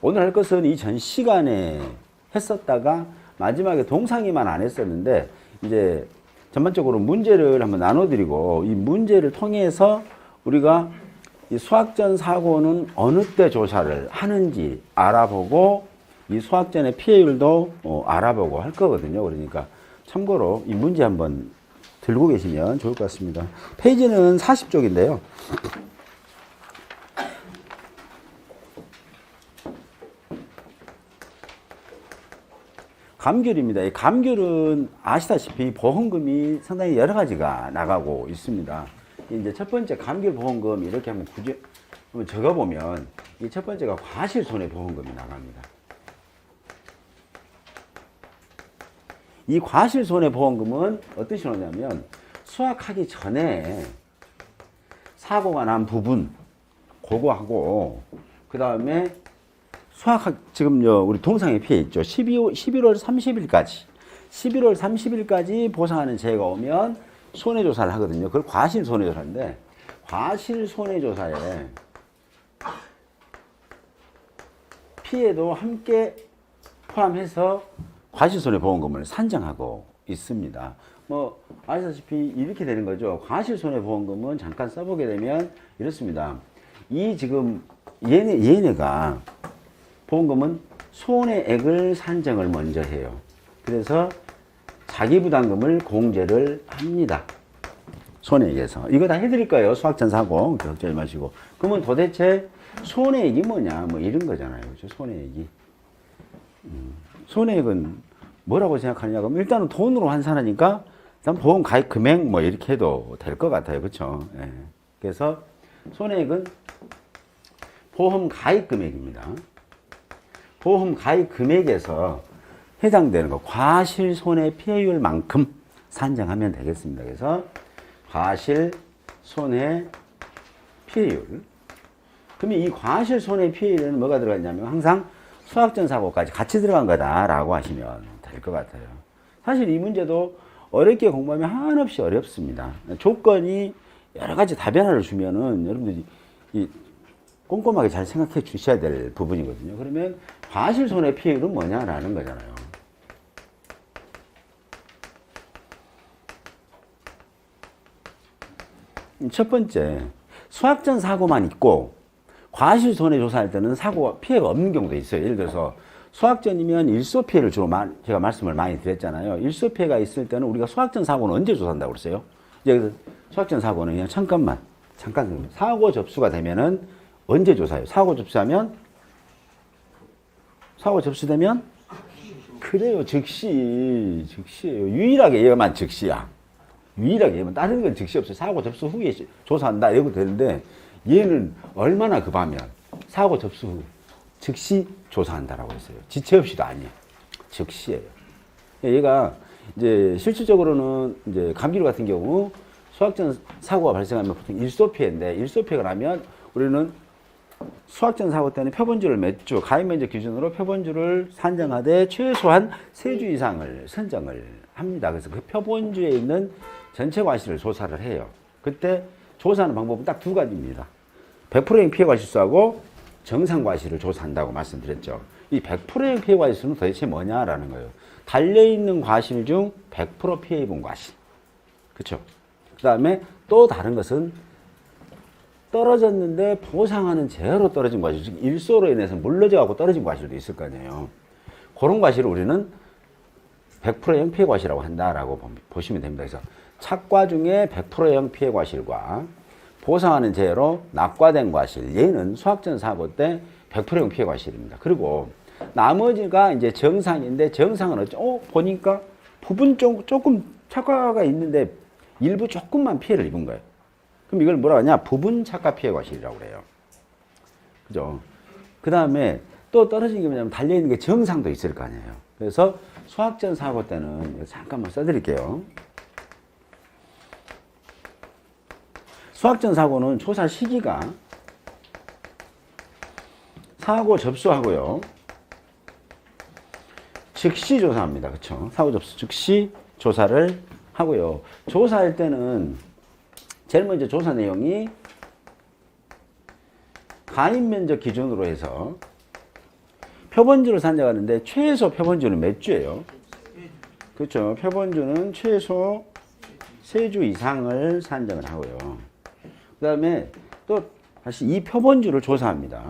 오늘 할 것은 이 전 시간에 했었다가 마지막에 동상이만 안 했었는데 이제 전반적으로 문제를 한번 나눠드리고 이 문제를 통해서 우리가 이 수학전 사고는 어느 때 조사를 하는지 알아보고 이 수학전의 피해율도 알아보고 할 거거든요. 그러니까 참고로 이 문제 한번 들고 계시면 좋을 것 같습니다. 페이지는 40쪽인데요. 감귤입니다. 이 감귤은 아시다시피 보험금이 상당히 여러 가지가 나가고 있습니다. 이제 첫 번째 감귤 보험금 이렇게 한번 적어보면 이 첫 번째가 과실손해보험금이 나갑니다. 이 과실손해보험금은 어떤 식으로냐면 수확하기 전에 사고가 난 부분 그거하고 그 다음에 지금 우리 동상에 피해 있죠. 11월 30일까지 보상하는 재해가 오면 손해조사를 하거든요. 그걸 과실손해조사인데 과실손해조사에 피해도 함께 포함해서 과실손해보험금을 산정하고 있습니다. 아시다시피 이렇게 되는 거죠. 과실손해보험금은 잠깐 써보게 되면 이렇습니다. 이 지금 얘네가 보험금은 손해액을 산정을 먼저 해요. 그래서 자기부담금을 공제를 합니다. 손해액에서. 이거 다 해드릴 거예요. 수학전 사고. 걱정하지 마시고. 그러면 도대체 손해액이 뭐냐? 이런 거잖아요. 그렇죠? 손해액이. 손해액은 뭐라고 생각하느냐? 그럼 일단은 돈으로 환산하니까 일단 보험 가입 금액 이렇게 해도 될 것 같아요. 그렇죠? 예. 그래서 손해액은 보험 가입 금액입니다. 보험 가입 금액에서 해당되는 거 과실 손해 피해율만큼 산정하면 되겠습니다. 그래서 과실 손해 피해율. 그러면 이 과실 손해 피해율에는 뭐가 들어갔냐면 항상 수학전 사고까지 같이 들어간 거다라고 하시면 될 것 같아요. 사실 이 문제도 어렵게 공부하면 한없이 어렵습니다. 조건이 여러 가지 다변화를 주면은 여러분들이 꼼꼼하게 잘 생각해 주셔야 될 부분이거든요. 그러면 과실손해 피해율은 뭐냐라는 거잖아요. 첫 번째, 수학전 사고만 있고 과실손해 조사할 때는 피해가 없는 경우도 있어요. 예를 들어서 수학전이면 일소 피해를 주로 제가 말씀을 많이 드렸잖아요. 일소 피해가 있을 때는 우리가 수학전 사고는 언제 조사한다고 그랬어요? 이제 수학전 사고는 그냥 잠깐 사고 접수가 되면은 언제 조사해요? 사고 접수되면? 그래요. 즉시예요. 유일하게 얘만 즉시야. 유일하게 얘만. 다른 건 즉시 없어요. 사고 접수 후에 조사한다. 이러고 되는데 얘는 얼마나 급하면 사고 접수 후 즉시 조사한다라고 했어요. 지체 없이도 아니에요. 즉시예요. 얘가 이제 실질적으로는 이제 감귤 같은 경우 수학전 사고가 발생하면 보통 일소 피해인데 일소 피해가 나면 우리는 수학전 사고 때는 표본주를 몇 주, 가입 면적 기준으로 표본주를 산정하되 최소한 3주 이상을 선정을 합니다. 그래서 그 표본주에 있는 전체 과실을 조사를 해요. 그때 조사하는 방법은 딱 두 가지입니다. 100%형 피해 과실수하고 정상 과실을 조사한다고 말씀드렸죠. 이 100%형 피해 과실수는 도대체 뭐냐라는 거예요. 달려있는 과실 중 100% 피해 입은 과실. 그렇죠? 그 다음에 또 다른 것은 떨어졌는데 보상하는 제어로 떨어진 과실, 즉 일소로 인해서 물러져 갖고 떨어진 과실도 있을 거 아니에요. 그런 과실을 우리는 100%형 피해 과실이라고 한다라고 보시면 됩니다. 그래서 착과 중에 100%형 피해 과실과 보상하는 제어로 낙과된 과실, 얘는 수학전 사고 때 100%형 피해 과실입니다. 그리고 나머지가 이제 정상인데 정상은 보니까 부분 조금 착과가 있는데 일부 조금만 피해를 입은 거예요. 그럼 이걸 뭐라고 하냐? 부분 착과 피해 과실이라고 그래요. 그죠? 그 다음에 또 떨어진 게 뭐냐면 달려있는 게 정상도 있을 거 아니에요. 그래서 수학전 사고 때는 잠깐만 써드릴게요. 수학전 사고는 조사 시기가 사고 접수하고요. 즉시 조사합니다. 그쵸? 사고 접수 즉시 조사를 하고요. 조사할 때는 제일 먼저 조사 내용이 가입 면적 기준으로 해서 표본주를 산정하는데 최소 표본주는 몇 주예요? 그렇죠. 표본주는 최소 3주 이상을 산정을 하고요. 그 다음에 또 다시 이 표본주를 조사합니다.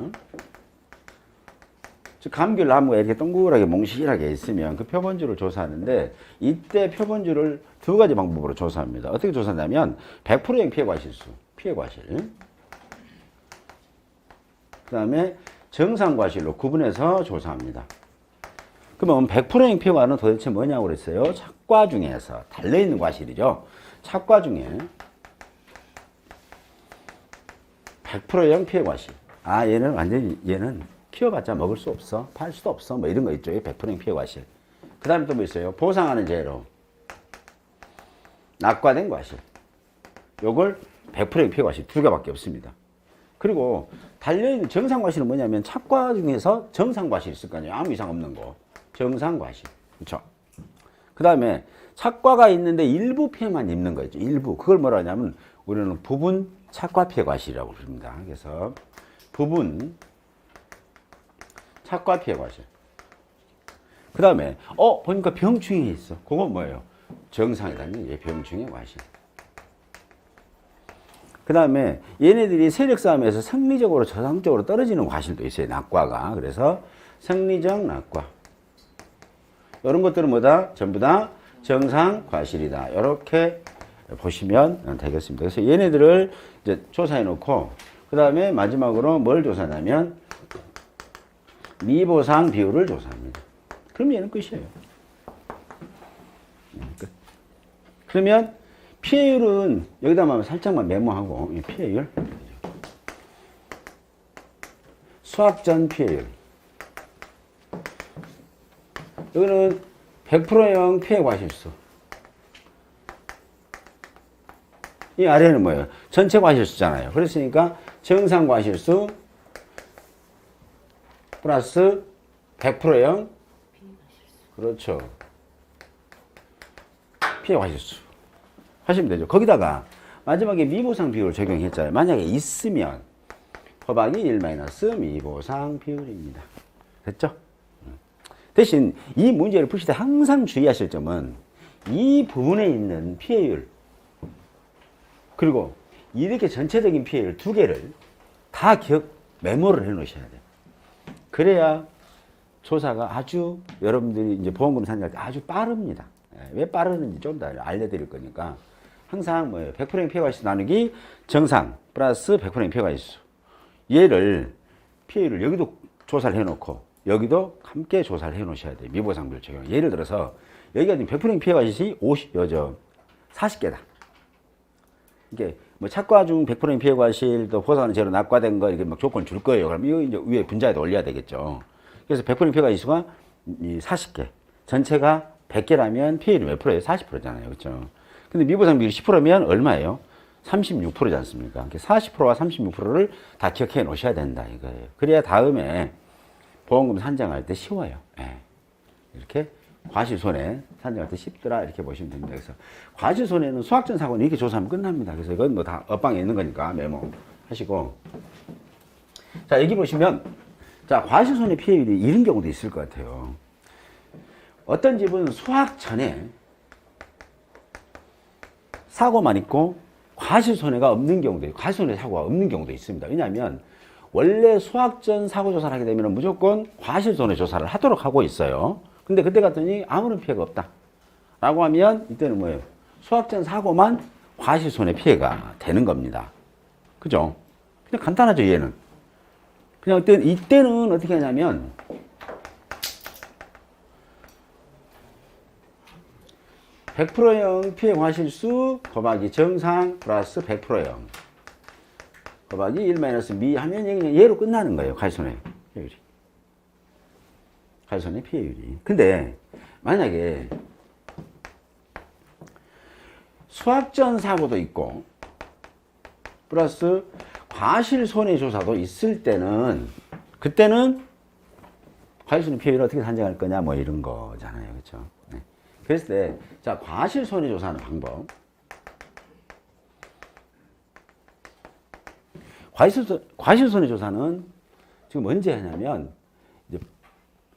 즉 감귤 나무가 이렇게 동그랗게 몽실하게 있으면 그 표본주를 조사하는데 이때 표본주를 2가지 방법으로 조사합니다. 어떻게 조사하냐면 100%형 피해과실수, 피해과실. 그 다음에 정상과실로 구분해서 조사합니다. 그러면 100%형 피해과는 도대체 뭐냐고 그랬어요? 착과 중에서 달려있는 과실이죠. 착과 중에 100%형 피해과실. 아, 얘는 완전히, 얘는 키워봤자 먹을 수 없어. 팔 수도 없어. 뭐 이런 거 있죠. 100%형 피해과실. 그 다음에 또 뭐 있어요? 보상하는 죄로 낙과된 과실. 요걸 100%형 피해과실 2개밖에 없습니다. 그리고 달려있는 정상과실은 뭐냐면 착과 중에서 정상과실이 있을 거 아니에요. 아무 이상 없는 거. 정상과실. 그렇죠? 그 다음에 착과가 있는데 일부 피해만 입는 거죠. 일부. 그걸 뭐라 하냐면 우리는 부분 착과 피해과실이라고 부릅니다. 그래서 부분 착과 피해과실. 그 다음에 보니까 병충해 있어. 그건 뭐예요? 정상이라는 게 병충해 과실. 그 다음에 얘네들이 세력 싸움에서 생리적으로 저상적으로 떨어지는 과실도 있어요. 낙과가. 그래서 생리적 낙과. 이런 것들은 뭐다? 전부 다 정상 과실이다. 이렇게 보시면 되겠습니다. 그래서 얘네들을 이제 조사해 놓고 그 다음에 마지막으로 뭘 조사하냐면 미보상 비율을 조사합니다. 그럼 얘는 끝이에요. 끝. 그러면 피해율은 여기다만 살짝만 메모하고 피해율 수학전 피해율 여기는 100%형 피해 과실수 이 아래는 뭐예요? 전체 과실수잖아요. 그랬으니까 정상 과실수 플러스 100%형 그렇죠. 피해 과실수 하시면 되죠. 거기다가 마지막에 미보상 비율을 적용했잖아요. 만약에 있으면 허박이 1 미보상 비율입니다. 됐죠? 대신 이 문제를 푸실 때 항상 주의하실 점은 이 부분에 있는 피해율 그리고 이렇게 전체적인 피해율 2개를 다 메모를 해 놓으셔야 돼요. 그래야 조사가 아주 여러분들이 이제 보험금 산정할 때 아주 빠릅니다. 왜 빠르는지 좀 더 알려드릴 거니까 항상 뭐예요? 100%형 피해과실수 나누기 정상 플러스 100%형 피해과실수 얘를 피해율을 여기도 조사를 해놓고 여기도 함께 조사를 해 놓으셔야 돼요. 미보상 비율 적용. 예를 들어서 여기가 지금 100% 피해과실이 40개다. 이게 뭐 착과 중 100% 피해과실 또 보상하는 죄로 낙과된 거 이렇게 막 조건 줄 거예요. 그럼 이거 이제 위에 분자에다 올려야 되겠죠. 그래서 100% 피해과실수가 40개. 전체가 100개라면 피해율이 몇 프로예요? 40%잖아요. 그렇죠? 근데 미보상 비율이 10%면 얼마예요? 36%지 않습니까? 40%와 36%를 다 기억해 놓으셔야 된다 이거예요. 그래야 다음에 보험금 산정할 때 쉬워요. 예. 이렇게 과실손해 산정할 때 쉽더라 이렇게 보시면 됩니다. 그래서 과실손해는 수학전 사고는 이렇게 조사하면 끝납니다. 그래서 이건 뭐 다 엇방에 있는 거니까 메모 하시고 자 여기 보시면 자 과실손해 피해율이 이런 경우도 있을 것 같아요. 어떤 집은 수학 전에 사고만 있고 과실손해가 없는 경우도 있고 과실손해 사고가 없는 경우도 있습니다. 왜냐하면 원래 수학전 사고조사를 하게 되면 무조건 과실손해 조사를 하도록 하고 있어요. 근데 그때 갔더니 아무런 피해가 없다. 라고 하면 이때는 뭐예요? 수학전 사고만 과실손해 피해가 되는 겁니다. 그죠? 그냥 간단하죠, 얘는. 그냥 이때는 어떻게 하냐면 100%형 피해 과실수 곱하기 정상 플러스 100%형 곱하기 1 미 하면 그냥 얘로 끝나는 거예요. 과실손해 피해율이. 과실손해 피해율이. 근데 만약에 수학전 사고도 있고 플러스 과실손해조사도 있을 때는 그때는 과실손해 피해율을 어떻게 산정할 거냐 뭐 이런 거잖아요. 그렇죠? 네. 그랬을 때 자 과실손해조사하는 방법 과실손해조사는 지금 언제 하냐면 이제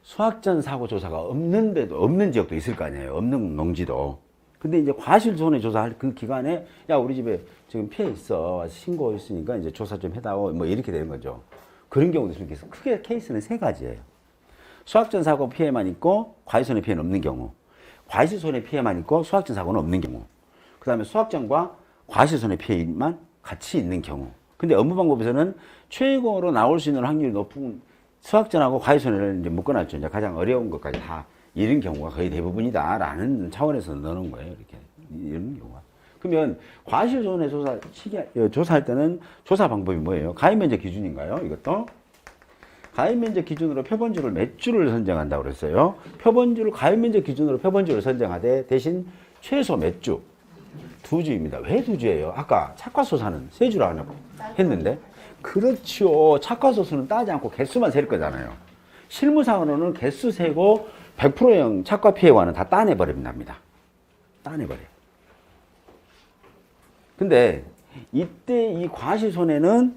수확전 사고 조사가 없는 지역도 있을 거 아니에요. 없는 농지도. 근데 이제 과실손해 조사할 그 기간에, 야, 우리 집에 지금 피해 있어. 와서 신고했으니까 이제 조사 좀 해다오. 뭐 이렇게 되는 거죠. 그런 경우도 있습니다. 그래서 크게 케이스는 세 가지예요. 수확전 사고 피해만 있고 과실손해 피해는 없는 경우. 과실손해 피해만 있고 수확전 사고는 없는 경우. 그 다음에 수확전과 과실손해 피해만 같이 있는 경우. 근데 업무방법에서는 최고로 나올 수 있는 확률이 높은 수확전하고 과실손해를 이제 묶어놨죠. 이제 가장 어려운 것까지 다 이런 경우가 거의 대부분이다라는 차원에서 넣는 거예요. 이렇게. 이런 경우가. 그러면 과실손해 조사할 때는 조사 방법이 뭐예요? 가입면적 기준인가요? 이것도? 가입면적 기준으로 표본주를 몇 주를 선정한다고 그랬어요. 가입면적 기준으로 표본주를 선정하되 대신 최소 몇 주? 2주입니다. 왜 2주예요? 아까 착과소사는 3주라고 했는데? 그렇죠. 착과소수는 따지 않고 개수만 셀 거잖아요. 실무상으로는 개수 세고 100%형 착과 피해와는 다 따내버립니다. 따내버려요. 근데 이때 이 과실손해는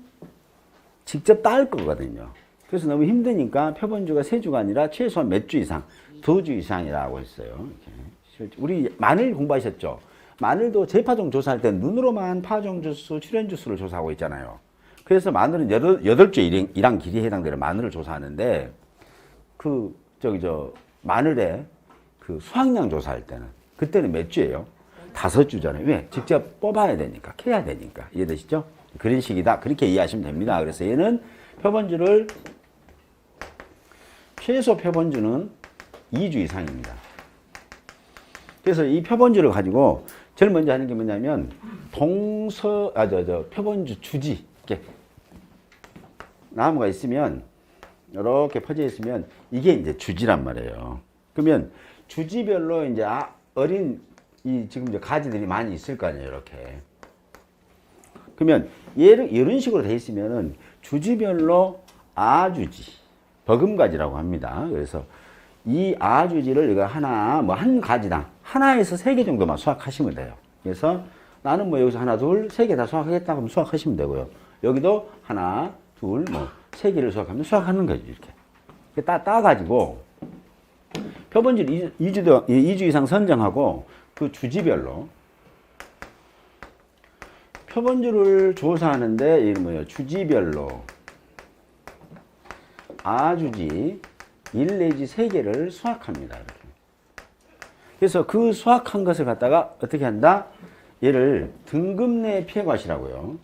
직접 딸 거거든요. 그래서 너무 힘드니까 표본주가 3주가 아니라 최소한 몇 주 이상, 2주 이상이라고 했어요. 이렇게. 우리 마늘 공부하셨죠? 마늘도 재파종 조사할 때 눈으로만 파종 주수, 출현 주수를 조사하고 있잖아요. 그래서 마늘은 8주 일한 길이에 해당되는 마늘을 조사하는데, 마늘의 그 수확량 조사할 때는, 그때는 몇 주예요? 5주잖아요. 왜? 직접 뽑아야 되니까, 캐야 되니까. 이해되시죠? 그런 식이다. 그렇게 이해하시면 됩니다. 그래서 얘는 표본주를, 최소 표본주는 2주 이상입니다. 그래서 이 표본주를 가지고 제일 먼저 하는 게 뭐냐면, 표본주 주지. 이렇게 나무가 있으면, 이렇게 퍼져 있으면, 이게 이제 주지란 말이에요. 그러면 주지별로 이제 지금 이제 가지들이 많이 있을 거 아니에요, 이렇게. 그러면 이런 식으로 돼 있으면은 주지별로 아주지, 버금가지라고 합니다. 그래서 이 아주지를 이거 한 가지당 하나에서 3개 정도만 수확하시면 돼요. 그래서 나는 뭐 여기서 하나, 둘, 3개 다 수확하겠다 하면 수확하시면 되고요. 여기도 하나, 둘, 3개를 수확하면 수확하는 거죠, 이렇게. 따가지고, 표본주를 2주 이상 선정하고, 그 주지별로, 표본주를 조사하는데, 이게 뭐예요? 주지별로, 아주지, 1 내지 3개를 수확합니다, 이렇게. 그래서 그 수확한 것을 갖다가 어떻게 한다? 얘를 등급 내 피해과시라고요.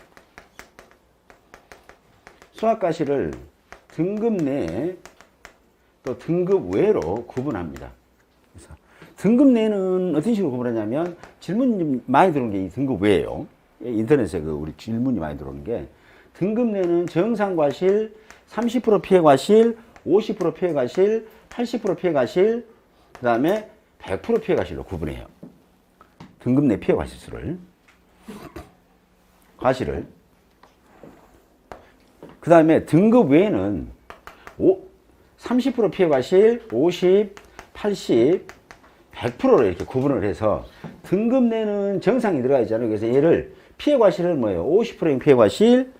수확과시를 등급 내에 또 등급 외로 구분합니다. 그래서 등급 내는 어떤 식으로 구분하냐면 질문이 많이 들어온 게 이 등급 외예요. 인터넷에 우리 질문이 많이 들어오는 게 등급 내는 정상과실, 30% 피해과실, 50% 피해과실, 80% 피해과실, 그 다음에 100% 피해과실로 구분해요. 등급 내 피해과실수를, 과실을. 그 다음에 등급 외에는 30% 피해과실, 50, 80, 100%로 이렇게 구분을 해서 등급 내는 정상이 들어가 있잖아요. 그래서 얘를 피해과실은 뭐예요? 50%형 피해과실,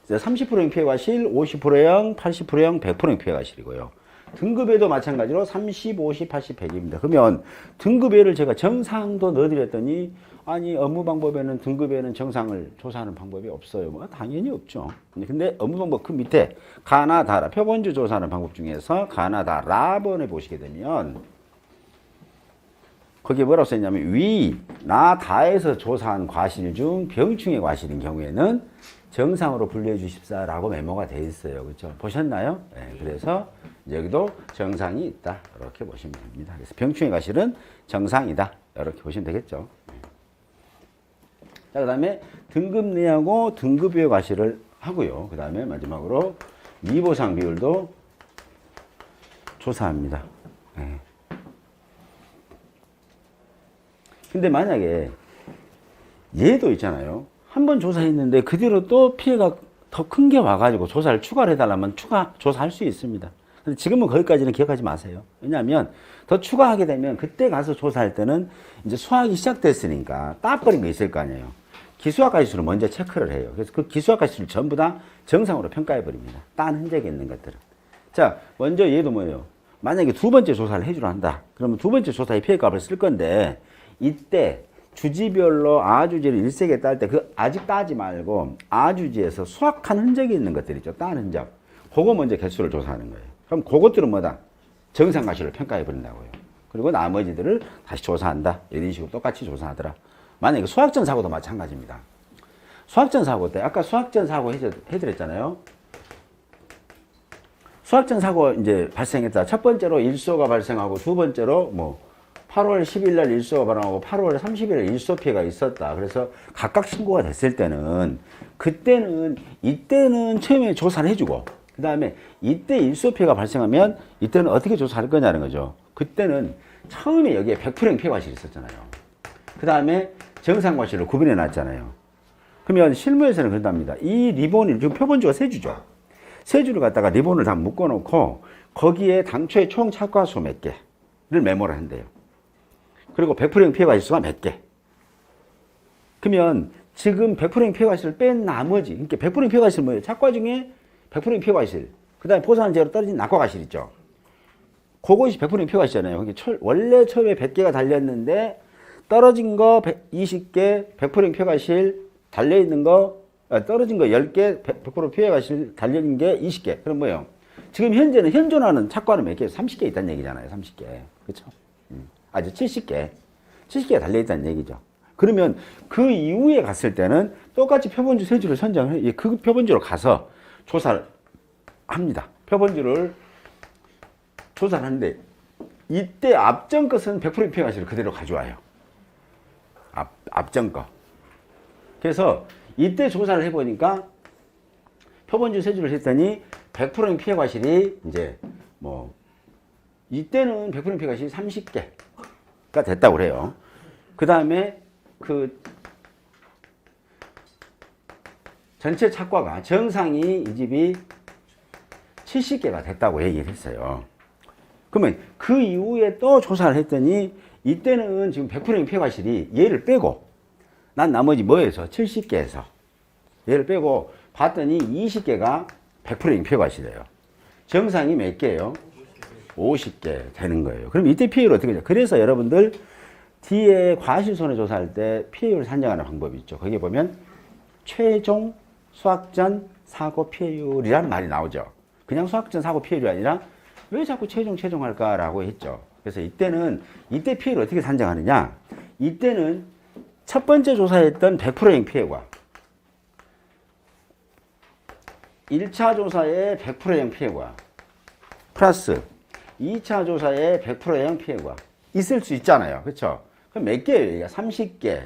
30%형 피해과실, 50%형, 80%형, 100%형 피해과실이고요. 등급에도 마찬가지로 30, 50, 80, 100입니다. 그러면 등급에를 제가 정상도 넣어드렸더니 아니 업무방법에는 등급에는 정상을 조사하는 방법이 없어요. 뭐 당연히 없죠. 근데 업무방법 그 밑에 가나 다라 표본주 조사하는 방법 중에서 가나 다라번에 보시게 되면 거기에 뭐라고 써있냐면 위, 나, 다에서 조사한 과실 중 병충해 과실인 경우에는 정상으로 분류해 주십사라고 메모가 되어 있어요. 그렇죠? 보셨나요? 네, 그래서 여기도 정상이 있다. 이렇게 보시면 됩니다. 그래서 병충해 과실은 정상이다. 이렇게 보시면 되겠죠. 자, 그 다음에 등급 내하고 등급 외 과실을 하고요. 그 다음에 마지막으로 미보상 비율도 조사합니다. 네. 근데 만약에 얘도 있잖아요. 한번 조사했는데 그대로 또 피해가 더 큰 게 와가지고 조사를 추가를 해달라면 추가 조사할 수 있습니다. 근데 지금은 거기까지는 기억하지 마세요. 왜냐하면 더 추가하게 되면 그때 가서 조사할 때는 이제 수확이 시작됐으니까 따버린 게 있을 거 아니에요. 기수학과실수를 먼저 체크를 해요. 그래서 그 기수학과실수를 전부 다 정상으로 평가해 버립니다. 딴 흔적이 있는 것들은. 자, 먼저 얘도 뭐예요? 만약에 두 번째 조사를 해주려 한다. 그러면 두 번째 조사의 피해값을 쓸 건데 이때 주지별로 아주지를 일색에 딸 때 그 아직 따지 말고 아주지에서 수확한 흔적이 있는 것들 있죠. 딴 흔적. 그거 먼저 개수를 조사하는 거예요. 그럼 그것들은 뭐다? 정상가시를 평가해 버린다고요. 그리고 나머지들을 다시 조사한다. 이런 식으로 똑같이 조사하더라. 만약에 수학전 사고도 마찬가지입니다. 수학전 사고 때 아까 수학전 사고 해드렸잖아요. 수학전 사고 이제 발생했다. 첫 번째로 일소가 발생하고 두 번째로 뭐 8월 10일 날 일소가 발생하고 8월 30일 날 일소 피해가 있었다. 그래서 각각 신고가 됐을 때는 이때는 처음에 조사를 해주고 그 다음에 이때 일소 피해가 발생하면 이때는 어떻게 조사할 거냐는 거죠. 그때는 처음에 여기에 100% 피해과실이 있었잖아요. 그 다음에 정상과실을 구분해 놨잖아요. 그러면 실무에서는 그런답니다. 이 리본이 지금 표본주가 세 주죠. 세 주를 갖다가 리본을 다 묶어 놓고 거기에 당초에 총 착과수 몇 개를 메모를 한대요. 그리고 100% 피해과실수가 몇 개. 그러면 지금 100% 피해과실을 뺀 나머지, 그러니까 100% 피해과실 뭐예요? 착과 중에 100% 피해과실, 그 다음에 보상한 제로 떨어진 낙과과실 있죠. 그것이 100% 피해과실이잖아요. 그러니까 원래 처음에 100개가 달렸는데 떨어진 거 20개, 100% 피해과실 달려있는 거, 떨어진 거 10개, 100% 피해과실 달려있는 게 20개. 그럼 뭐예요? 지금 현재는 현존하는 착과는 몇 개? 30개 있다는 얘기잖아요. 30개. 그렇죠? 아주 70개. 70개가 달려있다는 얘기죠. 그러면 그 이후에 갔을 때는 똑같이 표본주 세 주를 선정해, 그 표본주로 가서 조사를 합니다. 표본주를 조사를 하는데, 이때 앞전 것은 100% 피해과실을 그대로 가져와요. 앞전 거. 그래서 이때 조사를 해보니까 표본주 세 주를 했더니 100% 피해과실이 이제 뭐, 이때는 100% 피해과실이 30개가 됐다고 그래요. 그 다음에 그 전체 착과가 정상이 이 집이 70개가 됐다고 얘기를 했어요. 그러면 그 이후에 또 조사를 했더니 이때는 지금 100% 피해과실이 얘를 빼고 난 나머지 뭐에서 70개에서 얘를 빼고 봤더니 20개가 100% 피해과실이에요. 정상이 몇 개예요? 50개 되는 거예요. 그럼 이때 피해율 어떻게 되냐? 그래서 여러분들 뒤에 과실손해 조사할 때 피해율을 산정하는 방법이 있죠. 거기에 보면 최종 수학전 사고 피해율이라는 말이 나오죠. 그냥 수학전 사고 피해율이 아니라 왜 자꾸 최종 할까라고 했죠. 그래서 이때 피해를 어떻게 산정하느냐? 이때는 첫 번째 조사했던 100%행 피해과 1차 조사의 100%행 피해과 플러스 2차 조사의 100%행 피해과 있을 수 있잖아요. 그렇죠? 그럼 몇 개예요? 얘가 30개.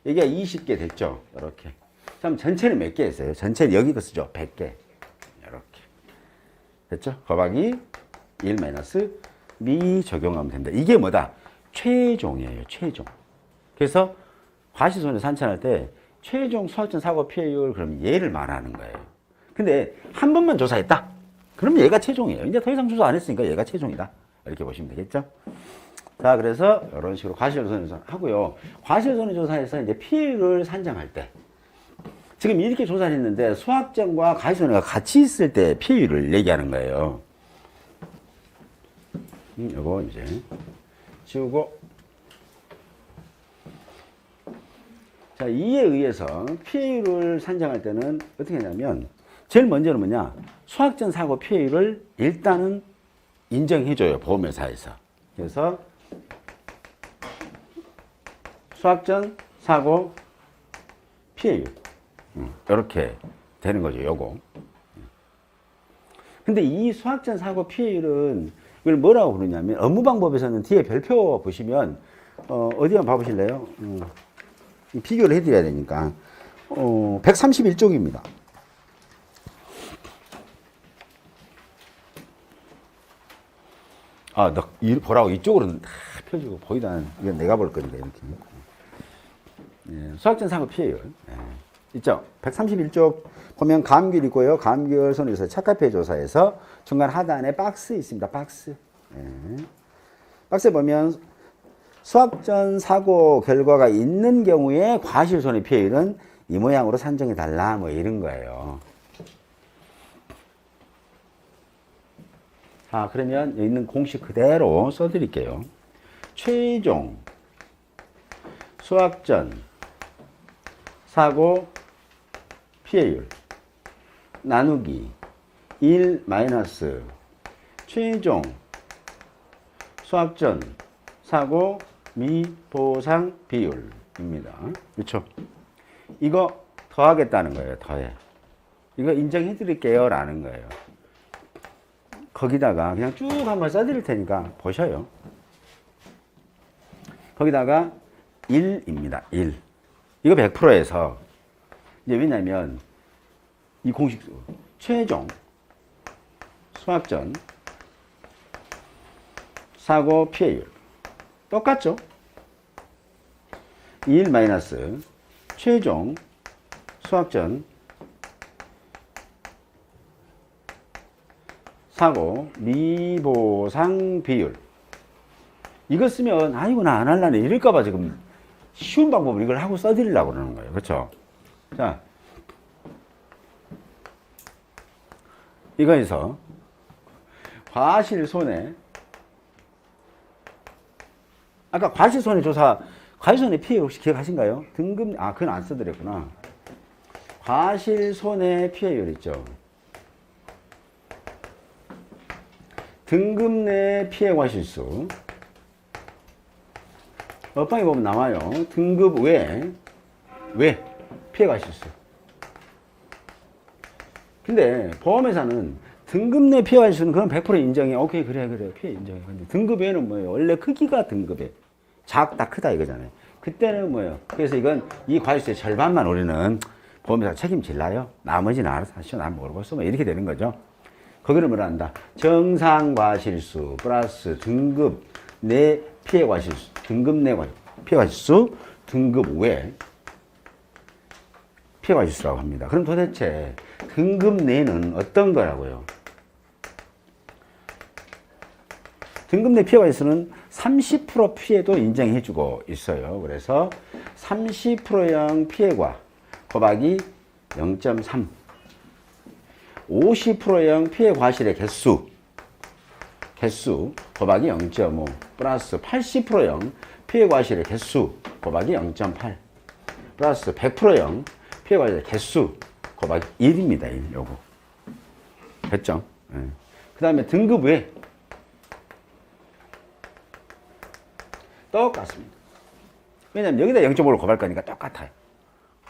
여기가 20개 됐죠? 이렇게. 그럼 전체는 몇 개 했어요? 전체는 여기도 쓰죠? 100개. 이렇게. 됐죠? 곱하기 1 마이너스 미 적용하면 된다. 이게 뭐다? 최종이에요. 최종. 그래서 과실손해 산천할 때 최종 수학전 사고 피해율 그럼 얘를 말하는 거예요. 근데 한 번만 조사했다. 그럼 얘가 최종이에요. 이제 더 이상 조사 안 했으니까 얘가 최종이다. 이렇게 보시면 되겠죠? 자, 그래서 이런 식으로 과실손해 조사 하고요. 과실손해 조사에서 이제 피해율을 산정할 때 지금 이렇게 조사를 했는데 수학전과 과실손해가 같이 있을 때 피해율을 얘기하는 거예요. 요거 이제 지우고. 자, 이에 의해서 피해율을 산정할 때는 어떻게 하냐면 제일 먼저는 뭐냐? 수학전 사고 피해율을 일단은 인정해줘요. 보험회사에서. 그래서 수학전 사고 피해율. 이렇게 되는 거죠. 요거. 근데 이 수학전 사고 피해율은 이걸 뭐라고 부르냐면 업무방법에서는 뒤에 별표 보시면 어디 한번 봐보실래요? 비교를 해드려야 되니까 131쪽입니다. 아, 너 보라고 이쪽으로는 다 펴주고 보이다. 이건 내가 볼 거니까 이렇게. 예, 수학전 사고 피해율. 예, 있죠? 131쪽 보면 감귤 있고요. 감귤 손해조사, 착화피해 조사에서 중간 하단에 박스 있습니다. 박스. 예. 박스에 보면 수학전 사고 결과가 있는 경우에 과실손해 피해율은 이 모양으로 산정해 달라 뭐 이런 거예요. 자, 그러면 여기 있는 공식 그대로 써드릴게요. 최종 수학전 사고 피해율 나누기 1 마이너스 최종 수학전 사고 미보상 비율입니다. 그렇죠? 이거 더하겠다는 거예요. 더해. 이거 인정해 드릴게요 라는 거예요. 거기다가 그냥 쭉 한번 써드릴 테니까 보셔요. 거기다가 1입니다. 1. 이거 100%에서 이제 왜냐면 이 공식 최종 수학전 사고 피해율 똑같죠? 1 마이너스 최종 수학전 사고 미보상 비율. 이거 쓰면 아이고 나 안 할라네 이럴까봐 지금 쉬운 방법을 이걸 하고 써드리려고 그러는 거예요. 그렇죠? 자, 이거에서 과실손해, 아까 과실손해 조사, 과실손해 피해 혹시 기억하신가요? 등급, 그건 안 써드렸구나. 과실손해 피해율 있죠. 등급 내 피해 과실수. 업방에 보면 나와요. 등급 외 피해 과실수. 근데 보험회사는 등급 내 피해 과실수는 그럼 100% 인정해. 오케이, 그래, 피해 인정해. 근데 등급 외는 뭐예요? 원래 크기가 등급에 작다, 크다 이거잖아요. 그때는 뭐예요? 그래서 이건 이 과실수의 절반만 우리는 보험회사가 책임질라요. 나머지는 알아서 하시오. 난 모르겠어. 뭐 이렇게 되는 거죠. 거기를 뭐라 한다? 정상 과실수 플러스 등급 내 피해 과실수, 등급 내 피해 과실수, 등급 외 피해 과실수라고 합니다. 그럼 도대체 등급 내는 어떤 거라고요? 등급 내 피해 과실수는 30% 피해도 인정해주고 있어요. 그래서 30%형 피해과 곱하기 0.3 50%형 피해 과실의 개수 곱하기 0.5 플러스 80%형 피해 과실의 개수 곱하기 0.8 플러스 100%형 피해 과실의 개수 곱하기 1입니다. 1 요거 됐죠? 네. 그 다음에 등급 외 똑같습니다. 왜냐면 여기다 0.5를 곱할 거니까 똑같아요.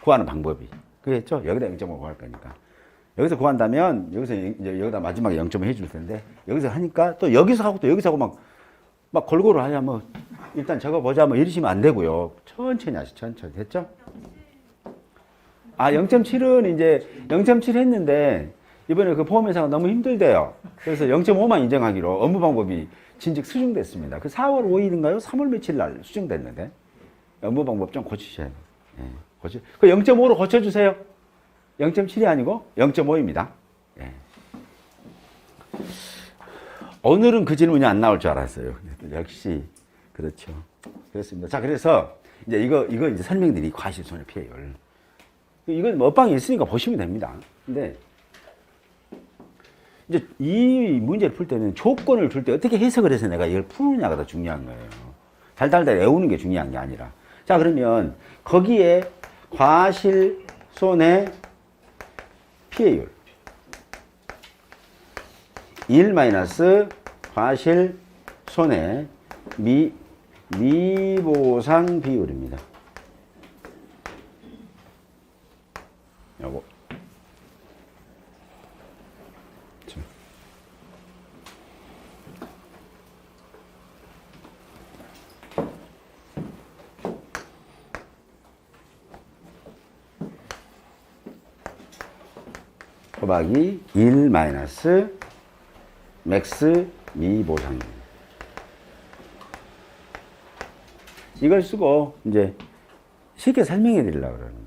구하는 방법이. 그겠죠? 여기다 0.5를 곱할 거니까. 여기서 구한다면, 여기서, 이제 여기다 마지막에 0.5 해줄 텐데, 여기서 하니까 또 여기서 하고 또 여기서 하고 막 골고루 하냐, 뭐, 일단 적어보자, 뭐 이러시면 안 되고요. 천천히 하시죠, 천천히. 됐죠? 0.7은 이제 0.7 했는데, 이번에 그 보험회사가 너무 힘들대요. 그래서 0.5만 인정하기로 업무 방법이 진즉 수정됐습니다. 그 4월 5일인가요? 3월 며칠 날 수정됐는데, 업무 방법 좀 고치셔야 돼요. 예, 그 0.5로 고쳐주세요. 0.7이 아니고 0.5입니다. 예. 오늘은 그 질문이 안 나올 줄 알았어요. 역시 그렇죠. 그렇습니다. 자, 그래서 이제 이거 이제 설명드리 과실손해 피해율. 이건 뭐 업방에 있으니까 보시면 됩니다. 근데 이제 이 문제를 풀 때는 조건을 줄 때 어떻게 해석을 해서 내가 이걸 푸느냐가 더 중요한 거예요. 달달달 외우는 게 중요한 게 아니라. 자, 그러면 거기에 과실손해 피해율 1 마이너스 과실 손해 미보상 비율입니다. 요거 곱하기 1 마이너스 맥스 미보상입니다. 이걸 쓰고 이제 쉽게 설명해 드리려고 그러는 거예요.